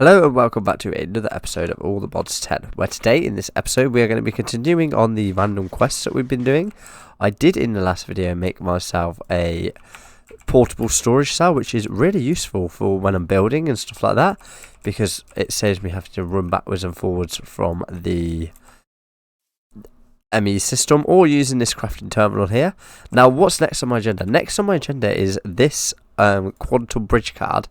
Hello and welcome back to another episode of All the Mods 10, where today in this episode we are going to be continuing on the random quests that we've been doing. I did in the last video make myself a portable storage cell, which is really useful for when I'm building and stuff like that, because it saves me having to run backwards and forwards from the ME system or using this crafting terminal here. Now what's next on my agenda? Next on my agenda is this quantum bridge card.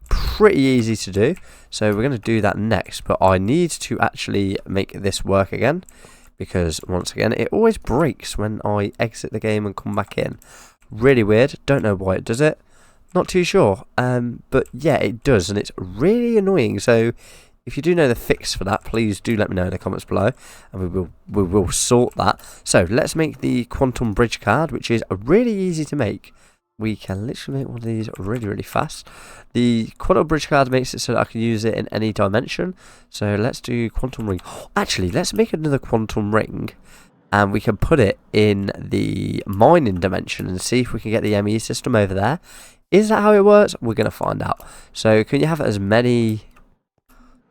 Pretty easy to do, so we're going to do that next, but I need to actually make this work again, because once again it always breaks when I exit the game and come back in. Really weird, don't know why it does it, not too sure, but yeah, it does, and it's really annoying. So if you do know the fix for that, please do let me know in the comments below, and we will sort that. So let's make the quantum bridge card, which is really easy to make. We can literally make one of these really fast. The quantum bridge card makes it so that I can use it in any dimension. So let's do quantum ring. Actually, let's make another quantum ring, and we can put it in the mining dimension and see if we can get the ME system over there. Is that how it works? We're going to find out. So can you have as many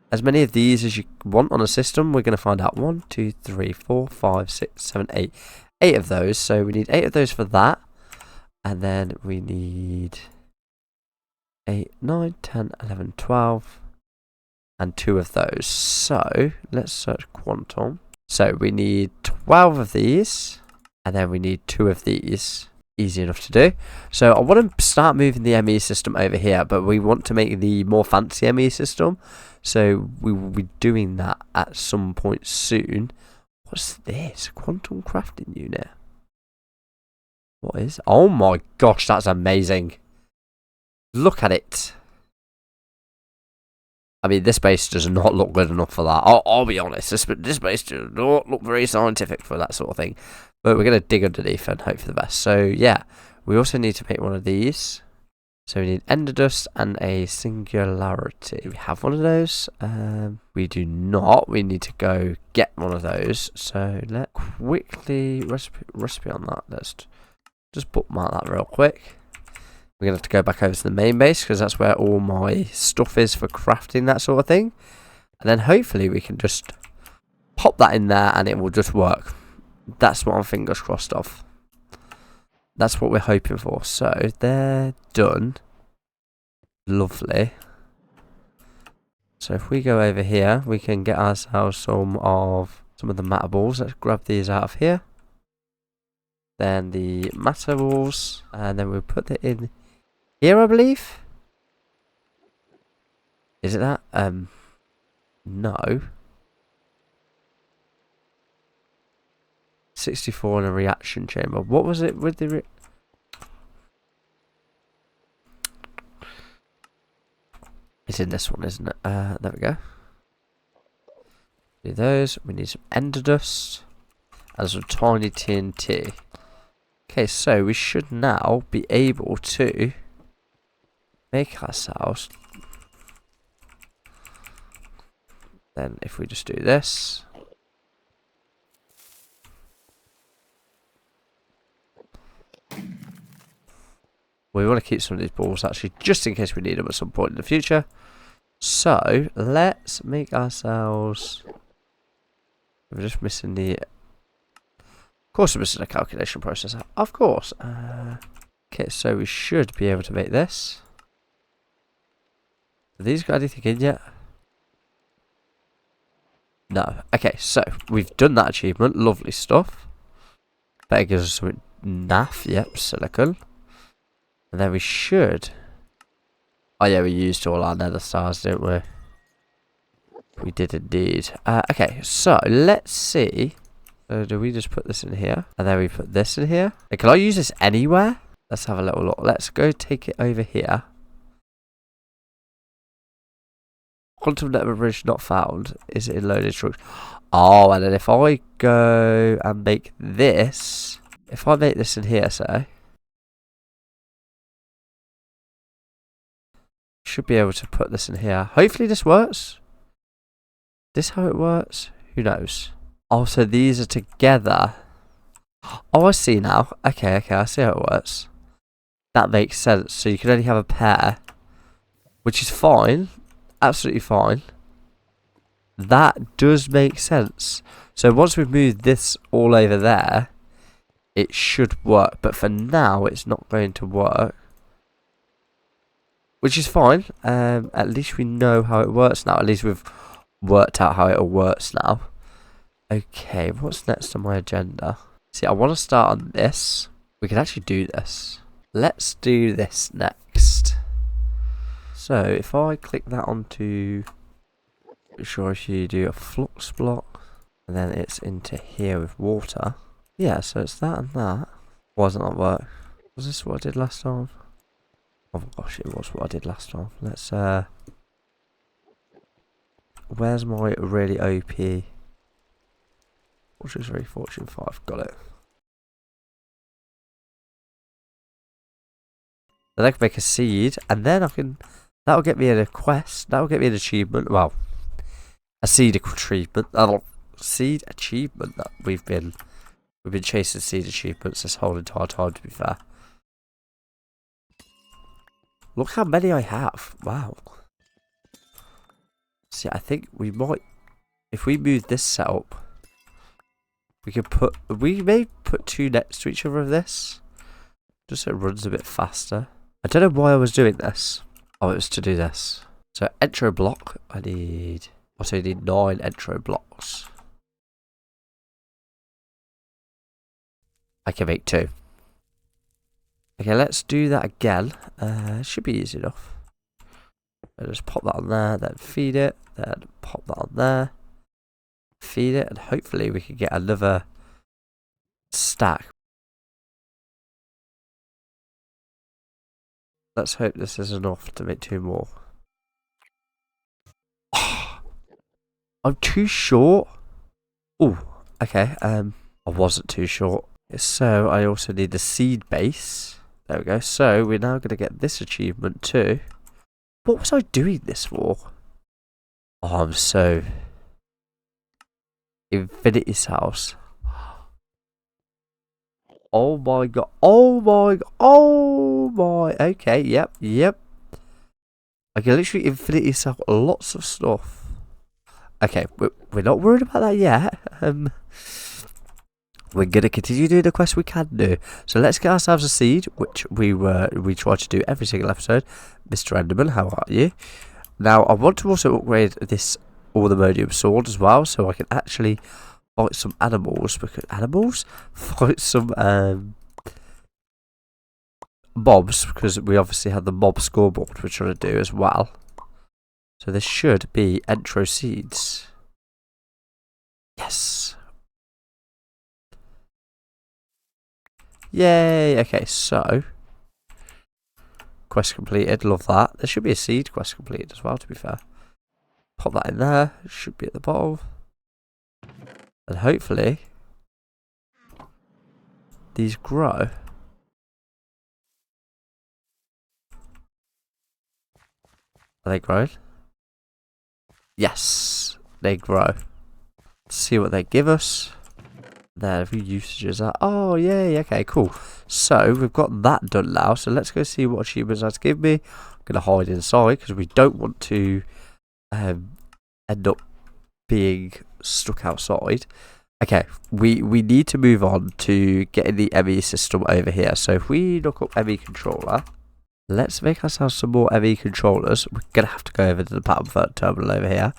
of these as you want on a system? We're going to find out. 1, 2, 3, 4, 5, 6, 7, 8. 8 of those. So we need 8 of those for that. And then we need 8, 9, 10, 11, 12, and 2 of those. So let's search quantum. So we need 12 of these, and then we need 2 of these. Easy enough to do. So I want to start moving the ME system over here, but we want to make the more fancy ME system. So we will be doing that at some point soon. What's this? Quantum crafting unit. What is? Oh my gosh, that's amazing. Look at it. I mean, this base does not look good enough for that. I'll be honest. This base does not look very scientific for that sort of thing. But we're going to dig underneath and hope for the best. So, yeah. We also need to make one of these. So, we need ender dust and a singularity. We have one of those. We do not. We need to go get one of those. So, let's quickly recipe on that. Let's just bookmark that real quick. We're going to have to go back over to the main base, because that's where all my stuff is for crafting, that sort of thing. And then hopefully we can just pop that in there and it will just work. That's what I'm fingers crossed of. That's what we're hoping for. So they're done. Lovely. So if we go over here, we can get ourselves some of the matter balls. Let's grab these out of here. Then the matter balls, and then we'll put it in here, I believe. Is it that? No. 64 in a reaction chamber. What was it with the it's in this one, isn't it? There we go. Do those. We need some ender dust and some tiny TNT. Okay, so we should now be able to make ourselves. Then if we just do this. We want to keep some of these balls actually, just in case we need them at some point in the future. So let's make ourselves. We're just missing the. Of course, we're missing a calculation processor. Of course. Okay, so we should be able to make this. Have these got anything in yet? No. Okay, so we've done that achievement. Lovely stuff. Better give us some naff. Yep, silicon. And then we should. Oh yeah, we used all our nether stars, didn't we? We did indeed. Okay, so let's see. So do we just put this in here? And then we put this in here? Hey, can I use this anywhere? Let's have a little look. Let's go take it over here. Quantum nether bridge not found. Is it in loaded structure? Oh, and then if I go and make this. If I make this in here, say. Should be able to put this in here. Hopefully this works. This how it works? Who knows? Oh, so these are together. Oh, I see now. Okay, I see how it works. That makes sense. So you can only have a pair, which is fine. absolutely fine. That does make sense. So once we've moved this all over there, it should work. But for now, it's not going to work. Which is fine. At least we know how it works now. At least we've worked out how it all works now. Okay, what's next on my agenda? See, I want to start on this. We can actually do this. Let's do this next. So, if I click that onto... Sure, if you do a flux block, and then it's into here with water. Yeah, so it's that and that. Why doesn't that work? Was this what I did last time? Oh my gosh, it was what I did last time. Let's, where's my really OP? Fortune 3, Fortune 5, got it. Then I can make a seed, and then I can... That'll get me a quest, that'll get me an achievement, well... A seed achievement, seed achievement that we've been chasing seed achievements this whole entire time, to be fair. Look how many I have, wow. See, I think we might, if we move this setup, we may put two next to each other of this, just so it runs a bit faster. I don't know why I was doing this. Oh, it was to do this. So, intro block, I need 9 intro blocks. I can make 2. Okay, let's do that again. Should be easy enough. I'll just pop that on there, then feed it, then pop that on there, feed it, and hopefully we can get another stack. Let's hope this is enough to make 2 more. Oh, I'm too short. Oh, okay. I wasn't too short. So I also need the seed base. There we go. So we're now going to get this achievement too. What was I doing this for? Oh, I'm so... Infinity's house. Oh my god. Oh my god. Oh my. Okay, yep. I can literally infinity sell lots of stuff. Okay, we're not worried about that yet. We're gonna continue doing the quest we can do. So let's get ourselves a seed, which we try to do every single episode. Mr. Enderman, how are you? Now I want to also upgrade this Allthemodium sword as well, so I can actually fight some animals. Fight some mobs, because we obviously have the mob scoreboard we're trying to do as well. So this should be intro seeds. Yes. Yay! Okay, so quest completed. Love that. There should be a seed quest completed as well, to be fair. Pop that in there. It should be at the bottom. And hopefully these grow. Are they growing? Yes, they grow. Let's see what they give us. There, a few usages are. Oh, yay, okay, cool. So, we've got that done now. So, let's go see what achievements that's give me. I'm going to hide inside because we don't want to end up being stuck outside. Okay, we need to move on to getting the ME system over here. So, if we look up ME controller, let's make ourselves some more ME controllers. We're going to have to go over to the pattern terminal over here.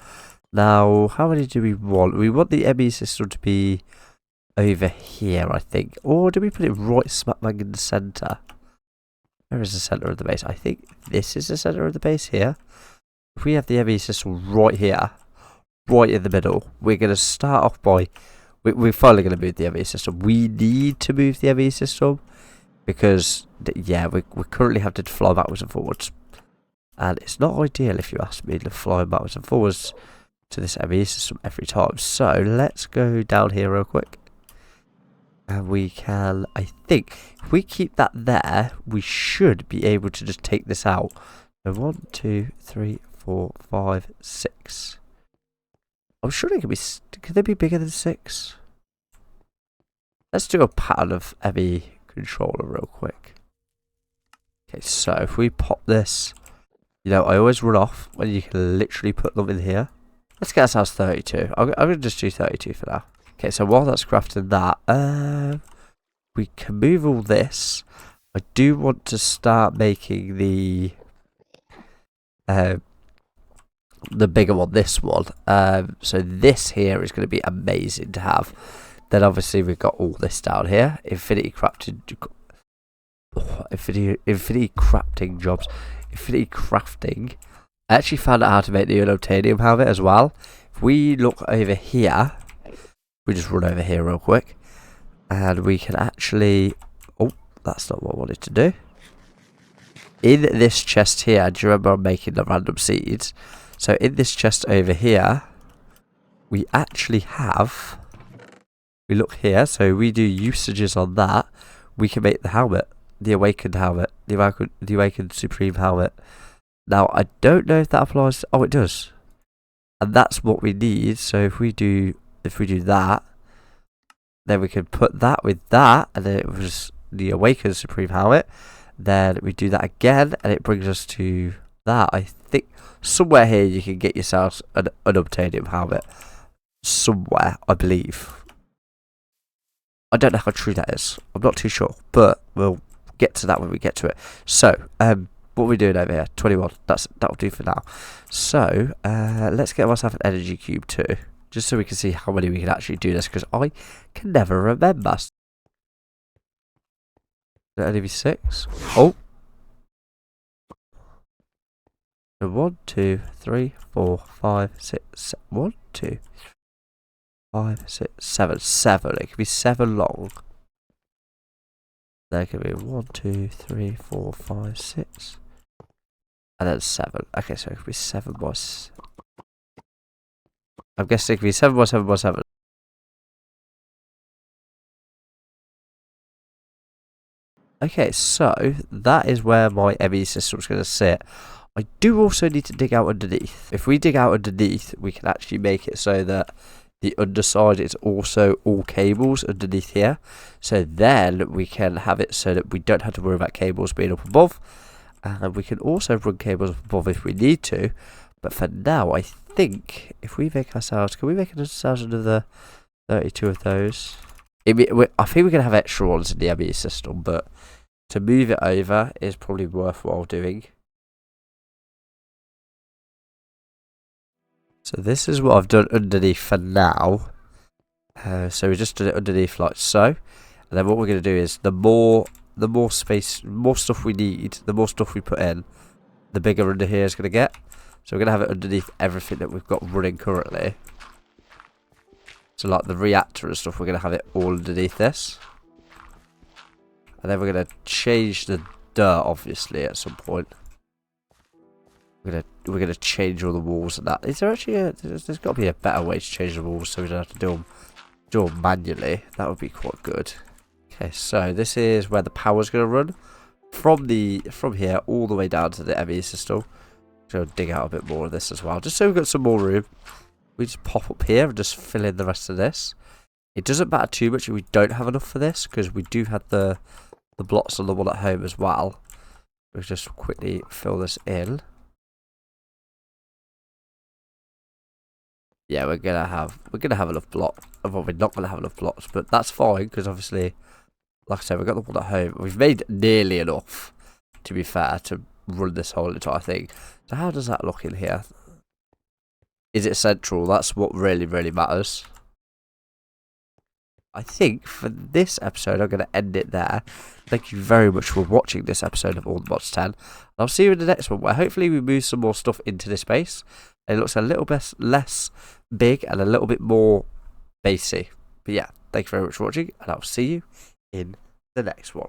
Now, how many do we want? We want the ME system to be over here, I think. Or do we put it right smack bang in the centre? Where is the centre of the base? I think this is the centre of the base here. If we have the ME system right here, right in the middle, we're going to start off by... We're finally going to move the ME system. We need to move the ME system because, yeah, we currently have to fly backwards and forwards. And it's not ideal, if you ask me, to fly backwards and forwards to this ME system every time. So, let's go down here real quick. And we can, I think, if we keep that there, we should be able to just take this out. So 1, 2, 3, 4, 5, 6. I'm sure they could they be bigger than 6? Let's do a pattern of ME controller real quick. Okay, so if we pop this You know, I always run off when you can literally put them in here. Let's get ourselves 32. I'm going to just do 32 for now. Okay, so while that's crafting that, we can move all this. I do want to start making the bigger one, this one. So this here is going to be amazing to have. Then obviously we've got all this down here. Infinity crafting jobs. Infinity crafting. I actually found out how to make the unobtainium helmet as well. If we look over here, we just run over here real quick, and we can actually... Oh, that's not what I wanted to do. In this chest here, do you remember I'm making the random seeds? So in this chest over here, we actually have... We look here, so we do usages on that. We can make the helmet, the awakened helmet, the awakened supreme helmet. Now I don't know if that applies. Oh, it does, and that's what we need. So if we do that, then we can put that with that, and then it was the awakened supreme helmet. Then we do that again, and it brings us to that. I think somewhere here you can get yourselves an unobtainium helmet. Somewhere, I believe. I don't know how true that is. I'm not too sure, but we'll get to that when we get to it. So, what are we doing over here? 21. That'll do for now. So, let's get myself an energy cube too, just so we can see how many we can actually do this, because I can never remember. That'll only be 6. Oh. 1, 2, 3, 4, 5, 6, 1, 2, 5, 6, 7. 7. It could be 7 long. There could be 1, 2, 3, 4, 5, 6. And then 7. Okay, so it could be 7 by... I'm guessing it could be 7 by 7 by 7. Okay, so that is where my ME system is going to sit. I do also need to dig out underneath. If we dig out underneath, we can actually make it so that the underside is also all cables underneath here. So then we can have it so that we don't have to worry about cables being up above. And we can also run cables up above if we need to. But for now, I think if we make ourselves... Can we make ourselves another 32 of those? I think we can have extra ones in the ME system, but to move it over is probably worthwhile doing. So this is what I've done underneath for now. So we just did it underneath like so. And then what we're going to do is the more space, more stuff we need, the more stuff we put in, the bigger under here is going to get. So we're going to have it underneath everything that we've got running currently. So like the reactor and stuff, we're going to have it all underneath this. And then we're going to change the dirt, obviously, at some point. We're gonna change all the walls and that. Is there actually there's got to be a better way to change the walls so we don't have to do them manually. That would be quite good. Okay, so this is where the power's gonna run from here all the way down to the ME system. So dig out a bit more of this as well, just so we've got some more room. We just pop up here and just fill in the rest of this. It doesn't matter too much if we don't have enough for this, because we do have the blocks on the one at home as well. We'll just quickly fill this in. Yeah, we're gonna have enough blocks. Well, we're not gonna have enough blocks, but that's fine because obviously, like I said, we've got the one at home. We've made nearly enough, to be fair, to run this whole entire thing. So how does that look in here? Is it central? That's what really matters. I think for this episode, I'm gonna end it there. Thank you very much for watching this episode of All the Mods 10. And I'll see you in the next one, where hopefully we move some more stuff into this base. It looks a little bit less big and a little bit more basey. But yeah, thank you very much for watching, and I'll see you in the next one.